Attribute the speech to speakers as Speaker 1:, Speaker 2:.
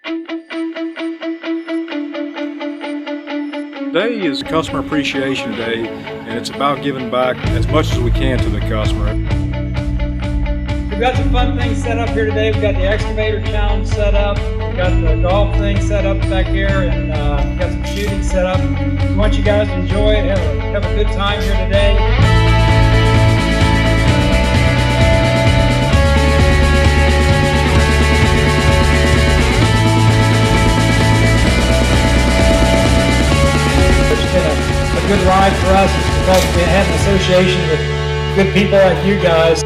Speaker 1: Today is Customer Appreciation Day, and it's about giving back as much as we can to the customer.
Speaker 2: We've got some fun things set up here today. We've got the excavator challenge set up. We've got the golf thing set up back here, and we've got some shooting set up. We want you guys to enjoy it, have a good time here today. A good ride for us because we have an association with good people like you guys.